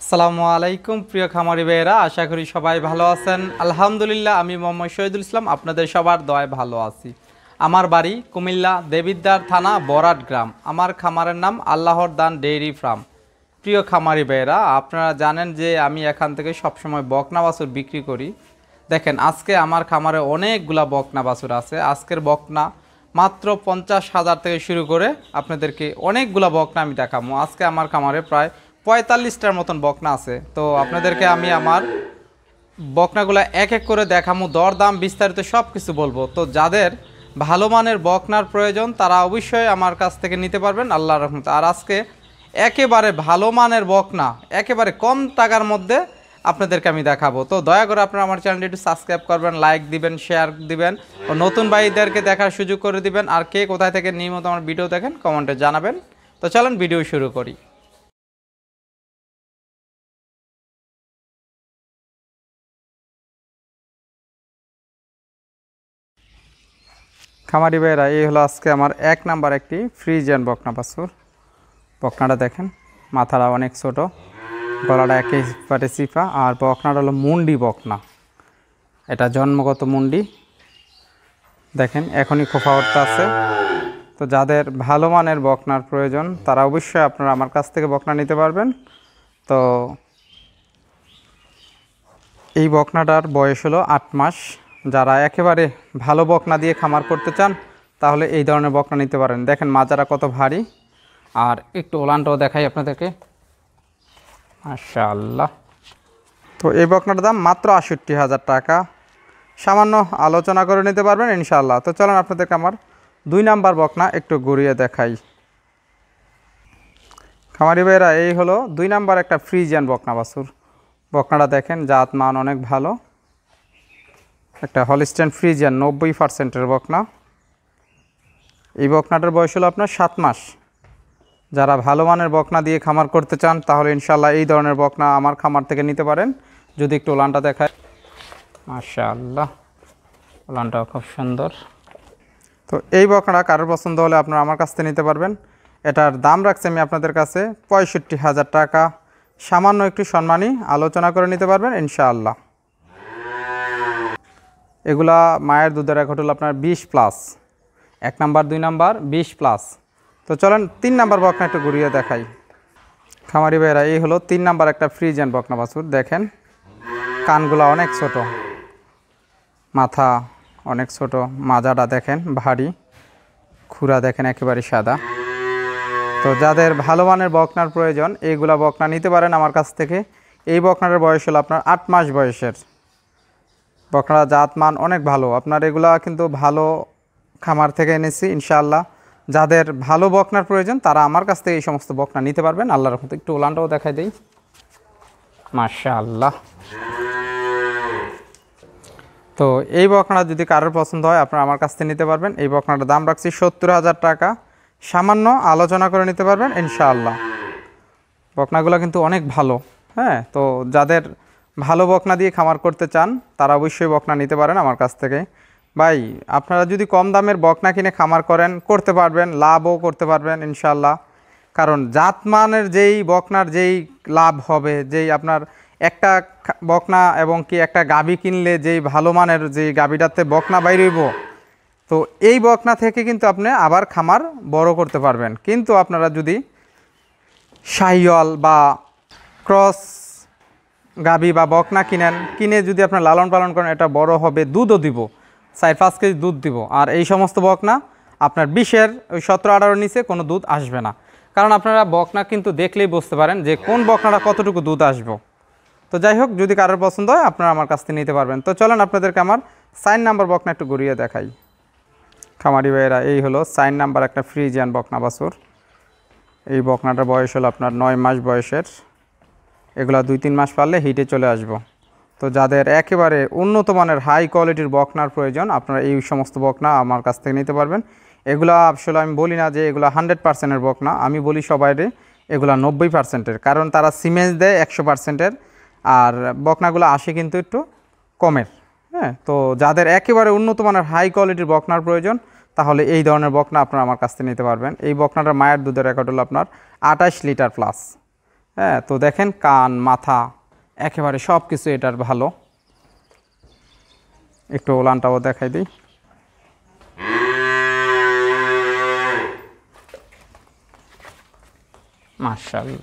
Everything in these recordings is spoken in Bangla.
আসসালামু আলাইকুম প্রিয় খামারি ভাইয়েরা, আশা করি সবাই ভালো আছেন। আলহামদুলিল্লাহ, আমি মোহাম্মদ শহীদুল ইসলাম আপনাদের সবার দয়ায় ভালো আছি। আমার বাড়ি কুমিল্লা দেবিদ্বার থানা বরাট গ্রাম। আমার খামারের নাম আল্লাহর দান ডেইরি ফার্ম। প্রিয় খামারি ভাইয়েরা, আপনারা জানেন যে আমি এখান থেকে সবসময় বকনা বাছুর বিক্রি করি। দেখেন, আজকে আমার খামারে অনেকগুলা বকনা বাছুর আছে। আজকের বকনা মাত্র 50,000 থেকে শুরু করে আপনাদেরকে অনেকগুলা বকনা আমি দেখাবো। আজকে আমার খামারে প্রায় 45টার মতন বকনা আছে। তো আপনাদেরকে আমি আমার বকনাগুলো এক এক করে দেখাবো, দরদাম বিস্তারিত সব কিছু বলবো। তো যাদের ভালো মানের বকনার প্রয়োজন তারা অবশ্যই আমার কাছ থেকে নিতে পারবেন আল্লাহর রহমতে। আর আজকে একেবারে ভালো মানের বকনা একেবারে কম টাকার মধ্যে আপনাদেরকে আমি দেখাবো। তো দয়া করে আপনারা আমার চ্যানেলটি একটু সাবস্ক্রাইব করবেন, লাইক দিবেন, শেয়ার দিবেন ও নতুন ভাইদেরকে দেখার সুযোগ করে দিবেন। আর কে কোথায় থেকে নিয়মিত আমার ভিডিও দেখেন কমেন্টে জানাবেন। তো চলেন ভিডিও শুরু করি। খামারি ভাইয়েরা, এই হলো আজকে আমার এক নাম্বার একটি ফ্রিজিয়ান বকনা বাছুর। বকনাটা দেখেন, মাথাটা অনেক ছোট, গলাটা একেবারে চিপা। আর বকনাটা হলো মুন্ডি বকনা, এটা জন্মগত মুন্ডি। দেখেন এখনই খোফা উঠতে আছে। তো যাদের ভালো মানের বকনার প্রয়োজন তারা অবশ্যই আপনারা আমার কাছ থেকে বকনা নিতে পারবেন। তো এই বকনাটার বয়স হলো 8 মাস। যারা একেবারে ভালো বকনা দিয়ে খামার করতে চান তাহলে এই ধরনের বকনা নিতে পারেন। দেখেন মাজারা কত ভারী। আর একটু ওলানটাও দেখাই আপনাদেরকে, মাশাআল্লাহ। তো এই বকনাটার দাম মাত্র ৬৮,০০০ টাকা, সামান্য আলোচনা করে নিতে পারবেন ইনশাআল্লাহ। তো চলেন আপনাদেরকে আমার 2 নাম্বার বকনা একটু ঘুরিয়ে দেখাই। খামারি ভাইয়েরা, এই হলো 2 নাম্বার একটা ফ্রিজিয়ান বকনা বাছুর। বকনাটা দেখেন, জাত মান অনেক ভালো, একটা হলিস্টেইন ফ্রিজিয়ান 90%-এর বকনা। এই বকনাটার বয়স হলো আপনার 7 মাস। যারা ভালো মানের বকনা দিয়ে খামার করতে চান তাহলে ইনশাআল্লাহ এই ধরনের বকনা আমার খামার থেকে নিতে পারেন। যদি একটু ওলানটা দেখায়, মাশাআল্লাহ, ওলানটাও খুব সুন্দর। তো এই বকনাটা কারোর পছন্দ হলে আপনারা আমার কাছ থেকে নিতে পারবেন। এটার দাম রাখছি আমি আপনাদের কাছে ৬৫,০০০ টাকা, সামান্য একটু সম্মানী আলোচনা করে নিতে পারবেন ইনশাআল্লাহ। এগুলা মায়ের দুধের রেকর্ড হলো আপনার 20+, 1 নাম্বার 2 নাম্বার 20+। তো চলেন 3 নাম্বার বকনা একটু ঘুরিয়ে দেখাই। খামারি ভাইয়েরা, এই হলো 3 নাম্বার একটা ফ্রিজিয়ান বকনা বাছুর। দেখেন কানগুলা অনেক ছোট, মাথা অনেক ছোট, মাজাটা দেখেন ভারী, খুরা দেখেন একেবারে সাদা। তো যাদের ভালো মানের বকনার প্রয়োজন এইগুলা বকনা নিতে পারেন আমার কাছ থেকে। এই বকনাটার বয়স হলো আপনার 8 মাস বয়সের। বকনার জাত মান অনেক ভালো। আপনার এগুলা কিন্তু ভালো খামার থেকে এনেছি ইনশাআল্লাহ। যাদের ভালো বকনার প্রয়োজন তারা আমার কাছ থেকে এই সমস্ত বকনা নিতে পারবেন আল্লাহর রহমতে। একটু ওলানটাও দেখাই দেই, মাশাআল্লাহ। তো এই বকনাটা যদি কারোর পছন্দ হয় আপনারা আমার কাছ থেকে নিতে পারবেন। এই বকনাটার দাম রাখছি ৭০,০০০ টাকা, সামান্য আলোচনা করে নিতে পারবেন ইনশাআল্লাহ। বকনাগুলো কিন্তু অনেক ভালো। হ্যাঁ, তো যাদের ভালো বকনা দিয়ে খামার করতে চান তারা অবশ্যই বকনা নিতে পারেন আমার কাছ থেকে। ভাই, আপনারা যদি কম দামের বকনা কিনে খামার করেন করতে পারবেন, লাভও করতে পারবেন ইনশাআল্লাহ। কারণ জাতমানের যেই বকনার যেই লাভ হবে, যেই আপনার একটা বকনা এবং কি একটা গাভী কিনলে যেই ভালো মানের যেই গাভীটাতে বকনা বাইরইব, তো এই বকনা থেকে কিন্তু আপনি আবার খামার বড় করতে পারবেন। কিন্তু আপনারা যদি শাহিওয়াল বা ক্রস গাভী বা বকনা কিনে যদি আপনার লালন পালন করেন, এটা বড় হবে, দুধও দিব, 4-5 কেজি দুধ দিব। আর এই সমস্ত বকনা আপনার 20-এর ওই 17-18 নিচে কোনো দুধ আসবে না। কারণ আপনারা বকনা কিন্তু দেখলেই বুঝতে পারেন যে কোন বকনাটা কতটুকু দুধ আসবে। তো যাই হোক, যদি কারোর পছন্দ হয় আপনারা আমার কাছ থেকে নিতে পারবেন। তো চলেন আপনাদেরকে আমার 4 নাম্বার বকনা একটু ঘুরিয়ে দেখাই। খামারি ভাইয়েরা, এই হলো 4 নাম্বার একটা ফ্রিজিয়ান বকনা বাছুর। এই বকনাটার বয়স হলো আপনার 9 মাস বয়সের। এগুলা 2-3 মাস পারলে হিটে চলে আসব। তো যাদের একেবারে উন্নত মানের হাই কোয়ালিটির বকনার প্রয়োজন আপনারা এই সমস্ত বকনা আমার কাছ থেকে নিতে পারবেন। এগুলা আসলে আমি বলি না যে এগুলা 100%-এর বকনা, আমি বলি সবাইরে এগুলা 90%-এর। কারণ তারা সিমেন্স দেয় 100%-এর, আর বকনাগুলো আসে কিন্তু একটু কমের। হ্যাঁ, তো যাদের একেবারে উন্নত মানের হাই কোয়ালিটির বকনার প্রয়োজন তাহলে এই ধরনের বকনা আপনারা আমার কাছ থেকে নিতে পারবেন। এই বকনাটার মায়ের দুধের রেকর্ড হলো আপনার 28 লিটার প্লাস। হ্যাঁ, তো দেখেন কান মাথা একেবারে সব কিছু এটার ভালো। একটু ওলানটাও দেখাই দিই। মাশাআল্লাহ।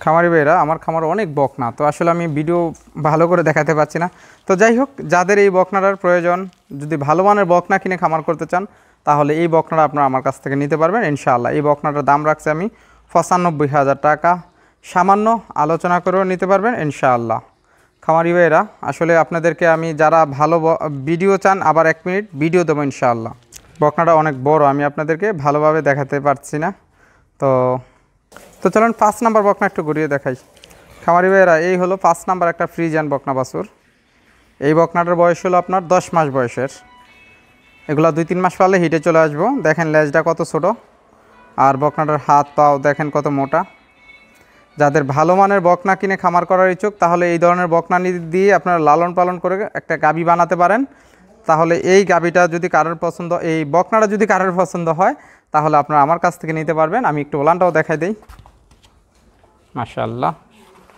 খামারি ভাইরা, আমার খামার অনেক বকনা, তো আসলে আমি ভিডিও ভালো করে দেখাতে পারছি না। তো যাই হোক, যাদের এই বকনাটার প্রয়োজন, যদি ভালো মানের বকনা কিনে খামার করতে চান, তাহলে এই বকনাটা আপনারা আমার কাছ থেকে নিতে পারবেন ইনশাআল্লাহ। এই বকনাটার দাম রাখছি আমি 95,000 টাকা, সামান্য আলোচনা করেও নিতে পারবেন ইনশাআল্লাহ। খামারি ভাইরা, আসলে আপনাদেরকে আমি যারা ভালো ভিডিও চান, আবার 1 মিনিট ভিডিও দেবো ইনশাআল্লাহ। বকনাটা অনেক বড়, আমি আপনাদেরকে ভালোভাবে দেখাতে পারছি না। তো চলুন 5 নাম্বার বকনা একটু ঘুরিয়ে দেখাই। খামারি ভাইয়েরা, এই হলো 5 নাম্বার একটা ফ্রিজিয়ান বকনা বাছুর। এই বকনাটার বয়স হলো আপনার 10 মাস বয়সের। এগুলা 2-3 মাস পারলে হিটে চলে আসবো। দেখেন লেজটা কত ছোট, আর বকনাটার হাত পাও দেখেন কত মোটা। যাদের ভালো মানের বকনা কিনে খামার করার ইচ্ছুক, তাহলে এই ধরনের বকনা দিয়ে আপনারা লালন পালন করে একটা গাভী বানাতে পারেন। তাহলে এই গাভীটা যদি কারোর পছন্দ, এই বকনাটা যদি কারোর পছন্দ হয়, তাহলে আপনারা আমার কাছ থেকে নিতে পারবেন। আমি একটু ওলানটাও দেখাই দিই। মাশাআল্লাহ,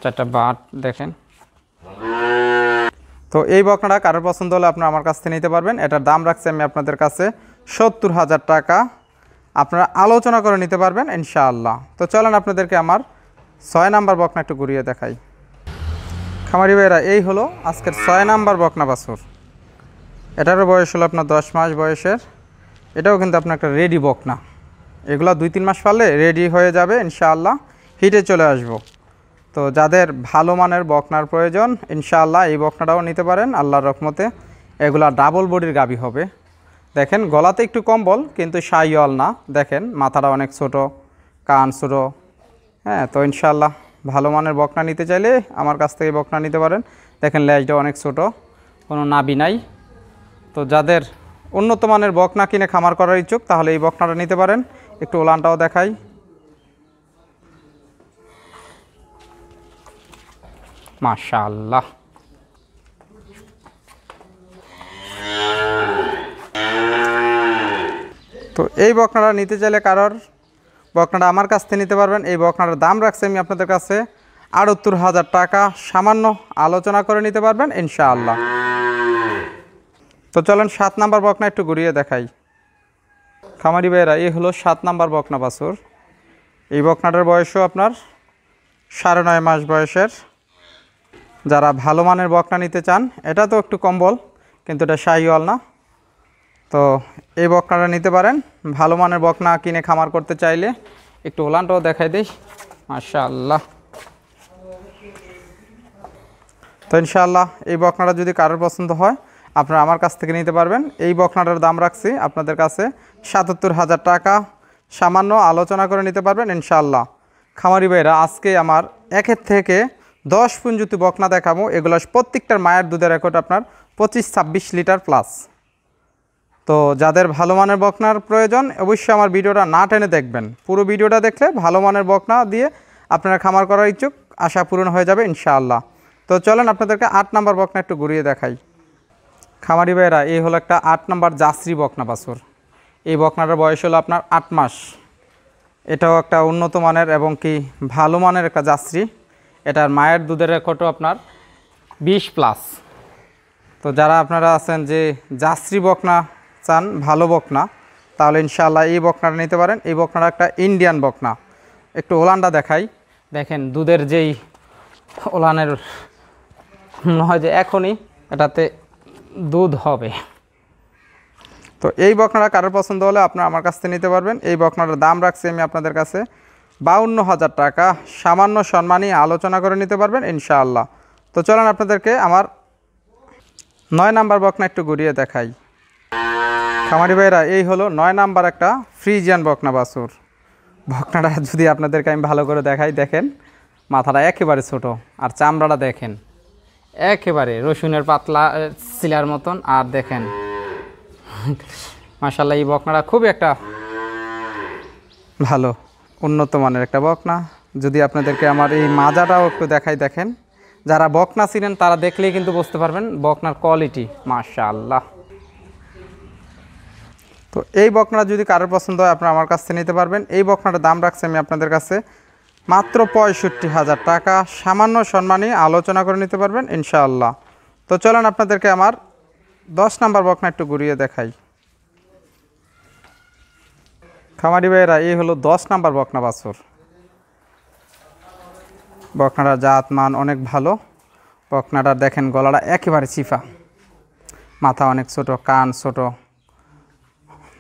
4টা বাট দেখেন। তো এই বকনাটা কারোর পছন্দ হলে আপনারা আমার কাছ থেকে নিতে পারবেন। এটার দাম রাখছি আমি আপনাদের কাছে 70,000 টাকা। আপনারা আলোচনা করে নিতে পারবেন ইনশাআল্লাহ। তো চলেন আপনাদেরকে আমার 6 নাম্বার বকনা একটু ঘুরিয়ে দেখাই। খামারি ভাইরা, এই হলো আজকের 6 নাম্বার বকনা বাছুর। এটারও বয়স হলো আপনার 10 মাস বয়সের। এটাও কিন্তু আপনার একটা রেডি বকনা। এগুলো 2-3 মাস পারলে রেডি হয়ে যাবে ইনশাআল্লাহ, হিটে চলে আসবো। তো যাদের ভালো মানের বকনার প্রয়োজন, ইনশাআল্লাহ এই বকনাটাও নিতে পারেন আল্লাহর রহমতে। এগুলা ডাবল বডির গাভী হবে। দেখেন গলাতে একটু কম্বল, কিন্তু শাইওয়াল না। দেখেন মাথাটা অনেক ছোট, কান ছোট। হ্যাঁ, তো ইনশাআল্লাহ ভালো মানের বকনা নিতে চাইলে আমার কাছ থেকে বকনা নিতে পারেন। দেখেন লেজটা অনেক ছোট, কোনো নাভি নাই। তো যাদের উন্নত মানের বকনা কিনে খামার করার ইচ্ছুক, তাহলে এই বকনাটা নিতে পারেন। একটু ওলানটাও দেখাই। মাশাআল্লাহ। তো এই বকনাটা নিতে চাইলে কারোর বকনাটা আমার কাছ থেকে নিতে পারবেন। এই বকনাটার দাম রাখছি আমি আপনাদের কাছে 78,000 টাকা, সামান্য আলোচনা করে নিতে পারবেন ইনশাআল্লাহ। তো চলেন 7 নাম্বার বকনা একটু ঘুরিয়ে দেখাই। খামারি ভাইয়েরা, এই হলো 7 নাম্বার বকনা বাছুর। এই বকনাটার বয়সও আপনার 9.5 মাস বয়সের। যারা ভালো মানের বকনা নিতে চান, এটা তো একটু কম্বল, কিন্তু এটা শাহিওয়াল না। তো এই বকনাটা নিতে পারেন ভালো মানের বকনা কিনে খামার করতে চাইলে। একটু ওলানটাও দেখাই দিই। মাশাআল্লাহ। তো ইনশাআল্লাহ এই বকনাটা যদি কারোর পছন্দ হয়, আপনারা আমার কাছ থেকে নিতে পারবেন। এই বকনাটার দাম রাখছি আপনাদের কাছে 77,000 টাকা, সামান্য আলোচনা করে নিতে পারবেন ইনশাআল্লাহ। খামারি ভাইরা, আজকে আমার 1 থেকে 10 পর্যন্ত বকনা দেখাবো। এগুলো প্রত্যেকটার মায়ের দুধের রেকর্ড আপনার 25-26 লিটার প্লাস। তো যাদের ভালো মানের বকনার প্রয়োজন, অবশ্যই আমার ভিডিওটা না টেনে দেখবেন। পুরো ভিডিওটা দেখলে ভালো মানের বকনা দিয়ে আপনারা খামার করার ইচ্ছুক আশা পূরণ হয়ে যাবে ইনশাআল্লাহ। তো চলেন আপনাদেরকে 8 নাম্বার বকনা একটু ঘুরিয়ে দেখাই। খামারি ভাইরা, এই হলো একটা 8 নাম্বার জার্সি বকনা বাছুর। এই বকনাটার বয়স হলো আপনার 8 মাস। এটাও একটা উন্নত মানের এবং কি ভালো মানের একটা জার্সি। এটার মায়ের দুধের রেকর্ডও আপনার 20+। তো যারা আপনারা আছেন যে জার্সি বকনা চান, ভালো বকনা, তাহলে ইনশাআল্লাহ এই বকনাটা নিতে পারেন। এই বকনাটা একটা ইন্ডিয়ান বকনা। একটু ওলানটা দেখাই। দেখেন দুধের যেই ওলানের মনে হয় যে এখনই এটাতে দুধ হবে। তো এই বকনাটা কারোর পছন্দ হলে আপনারা আমার কাছ থেকে নিতে পারবেন। এই বকনাটার দাম রাখছি আমি আপনাদের কাছে 52,000 টাকা, সামান্য সম্মানী আলোচনা করে নিতে পারবেন ইনশাআল্লাহ। তো চলেন আপনাদেরকে আমার 9 নাম্বার বকনা একটু ঘুরিয়ে দেখাই। খামারি ভাইরা, এই হলো 9 নাম্বার একটা ফ্রিজিয়ান বকনা বাছুর। বকনাটা যদি আপনাদেরকে আমি ভালো করে দেখাই, দেখেন মাথাটা একেবারে ছোট, আর চামড়াটা দেখেন একেবারে রসুনের পাতলা শিলার মতন। আর দেখেন মাশাআল্লাহ, এই বকনাটা খুবই একটা ভালো উন্নত মানের একটা বকনা। যদি আপনাদেরকে আমার এই মাজাটাও একটু দেখাই, দেখেন যারা বকনা ছিলেন তারা দেখলেই কিন্তু বুঝতে পারবেন বকনার কোয়ালিটি। মাশাআল্লাহ। তো এই বকনাটা যদি কারোর পছন্দ হয়, আপনারা আমার কাছ থেকে নিতে পারবেন। এই বকনাটার দাম রাখছি আমি আপনাদের কাছে মাত্র ৬৫,০০০ টাকা। সামান্য সম্মানী আলোচনা করে নিতে পারবেন ইনশাআল্লাহ। তো চলেন আপনাদেরকে আমার 10 নাম্বার বকনা একটু ঘুরিয়ে দেখাই। খামারি ভাইয়েরা, এই হলো 10 নাম্বার বকনা বাছুর। বকনাটার জাত মান অনেক ভালো। বকনাটার দেখেন গলাটা একেবারে চিফা, মাথা অনেক ছোট, কান ছোট।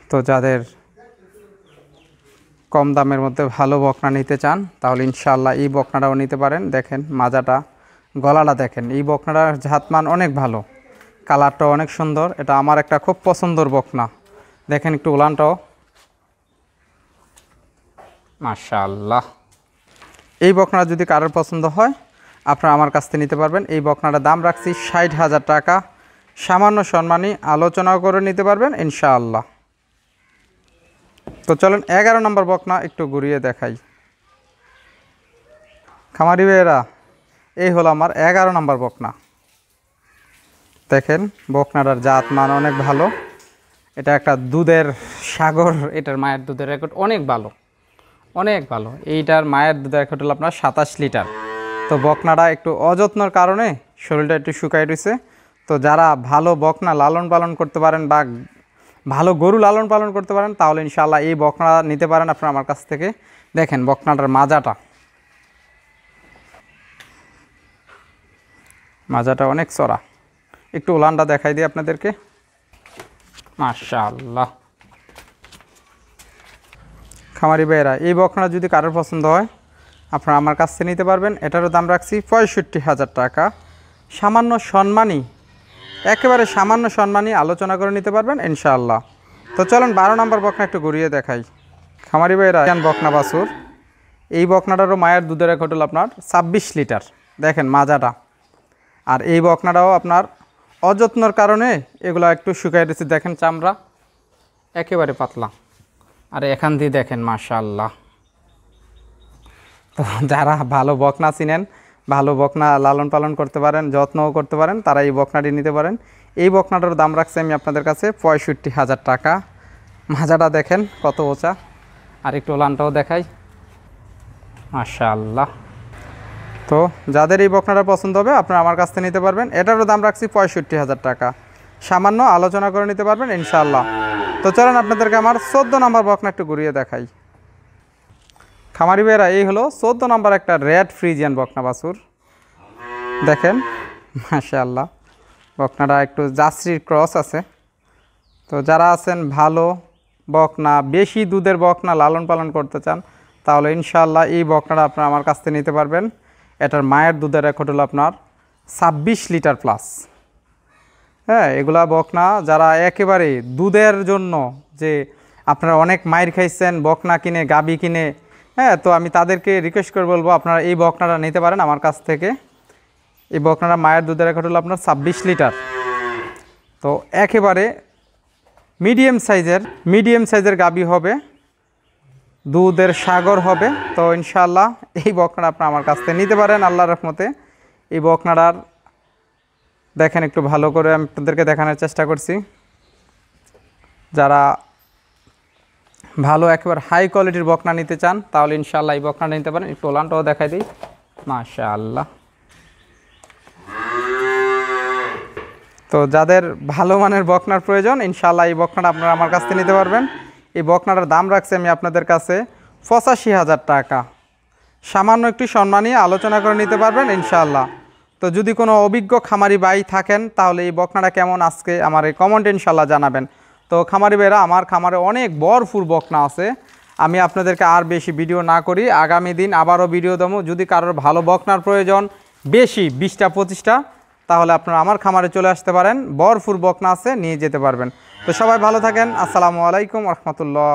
তো যাদের কম দামের মধ্যে ভালো বকনা নিতে চান তাহলে ইনশাআল্লাহ এই বকনাটাও নিতে পারেন। দেখেন মাজাটা, গলাটা দেখেন। এই বকনাটার জাতমান অনেক ভালো, কালারটাও অনেক সুন্দর। এটা আমার একটা খুব পছন্দের বকনা। দেখেন একটু উলানটাও, মাশাআল্লাহ। এই বকনাটা যদি কারোর পছন্দ হয় আপনারা আমার কাছ থেকে নিতে পারবেন। এই বকনাটার দাম রাখছি ৬০,০০০ টাকা। সামান্য সম্মানী আলোচনাও করে নিতে পারবেন ইনশাআল্লাহ। তো চলেন 11 নম্বর বকনা একটু ঘুরিয়ে দেখাই। খামারি ভাইয়েরা, এই হলো আমার 11 নম্বর বকনা। দেখেন বকনাটার জাত মান অনেক ভালো। এটা একটা দুধের সাগর। এটার মায়ের দুধের রেকর্ড অনেক ভালো, অনেক ভালো। এইটার মায়ের দুধের রেকর্ড হলো আপনার ২৭ লিটার। তো বকনাটা একটু অযত্নর কারণে শরীরটা একটু শুকাই রয়েছে। তো যারা ভালো বকনা লালন পালন করতে পারেন বা ভালো গরু লালন পালন করতে পারেন তাহলে ইনশাআল্লাহ এই বকনা নিতে পারেন আপনারা আমার কাছ থেকে। দেখেন বকনাটার মাজাটা অনেক চড়া। একটু উলানটা দেখাই দিই আপনাদেরকে, মাশাআল্লাহ। খামারি ভাইয়েরা, এই বকনা যদি কারোর পছন্দ হয় আপনারা আমার কাছ থেকে নিতে পারবেন। এটারও দাম রাখছি ৬৫,০০০ টাকা। সামান্য সম্মানী, একেবারে সামান্য সম্মানী আলোচনা করে নিতে পারবেন ইনশাআল্লাহ। তো চলেন 12 নম্বর বকনা একটু ঘুরিয়ে দেখাই। খামারি ভাইয়েরা, বকনা বাছুর। এই বকনাটারও মায়ের দুধের রেকর্ড হলো আপনার ২৬ লিটার। দেখেন মাজাটা। আর এই বকনাটাও আপনার অযত্নর কারণে এগুলো একটু শুকাই দিচ্ছে। দেখেন চামড়া একেবারে পাতলা। আর এখান দিয়ে দেখেন মাশাআল্লাহ। তো যারা ভালো বকনা চিনেন, ভালো বকনা লালন পালন করতে পারেন, যত্নও করতে পারেন, তারা এই বকনাটি নিতে পারেন। এই বকনাটার দাম রাখছি আমি আপনাদের কাছে ৬৫,০০০ টাকা। মাজাটা দেখেন কত উঁচা। আর একটু ওলানটাও দেখাই, মাশাআল্লাহ। তো যাদের এই বকনাটা পছন্দ হবে আপনারা আমার কাছ থেকে নিতে পারবেন। এটারও দাম রাখছি ৬৫,০০০ টাকা। সামান্য আলোচনা করে নিতে পারবেন ইনশাআল্লাহ। তো চলেন আপনাদেরকে আমার 14 নম্বর বকনা একটু ঘুরিয়ে দেখাই। খামারি ভাইয়েরা, এই হলো 14 নম্বর একটা রেড ফ্রিজিয়ান বকনা বাছুর। দেখেন মাশাআল্লাহ, বকনাটা একটু জার্সির ক্রস আছে। তো যারা আছেন ভালো বকনা, বেশি দুধের বকনা লালন পালন করতে চান তাহলে ইনশাআল্লাহ এই বকনাটা আপনারা আমার কাছ থেকে নিতে পারবেন। এটার মায়ের দুধের রেকর্ড হলো আপনার ২৬ লিটার প্লাস। হ্যাঁ, এগুলা বকনা যারা একেবারে দুধের জন্য, যে আপনারা অনেক মায়ের খাইছেন বকনা কিনে, গাবি কিনে, হ্যাঁ, তো আমি তাদেরকে রিকোয়েস্ট করে বলবো আপনারা এই বকনাটা নিতে পারেন আমার কাছ থেকে। এই বকনাটা মায়ের দুধের রেকর্ড হলো আপনার ২৬ লিটার। তো একেবারে মিডিয়াম সাইজের গাবি হবে, দুধের সাগর হবে। তো ইনশাআল্লাহ এই বকনাটা আপনারা আমার কাছ থেকে নিতে পারেন আল্লাহর রহমতে। এই বকনাটার দেখেন একটু ভালো করে আমি আপনাদেরকে দেখানোর চেষ্টা করছি। যারা ভালো একেবারে হাই কোয়ালিটির বকনা নিতে চান তাহলে ইনশাআল্লাহ এই বকনাটা নিতে পারেন। একটু ওলানটাও দেখাই দিই, মাশাআল্লাহ। তো যাদের ভালো মানের বকনার প্রয়োজন ইনশাআল্লাহ এই বকনাটা আপনারা আমার কাছ থেকে নিতে পারবেন। এই বকনাটার দাম রাখছি আমি আপনাদের কাছে ৮৫,০০০ টাকা। সামান্য একটু সম্মানী আলোচনা করে নিতে পারবেন ইনশাআল্লাহ। তো যদি কোনো অভিজ্ঞ খামারি ভাই থাকেন তাহলে এই বকনাটা কেমন আজকে আমার এই কমেন্টে ইনশাআল্লাহ জানাবেন। তো খামারি ভাইরা, আমার খামারে অনেক ভরপুর বকনা আছে। আমি আপনাদেরকে আর বেশি ভিডিও না করি, আগামী দিন আবারও ভিডিও দেবো। যদি কারোর ভালো বকনার প্রয়োজন বেশি 20টা 25টা তাহলে আপনারা আমার খামারে চলে আসতে পারেন। ভরপুর বকনা আছে, নিয়ে যেতে পারবেন। তো সবাই ভালো থাকেন। আসসালামু আলাইকুম ওয়া রাহমাতুল্লাহ।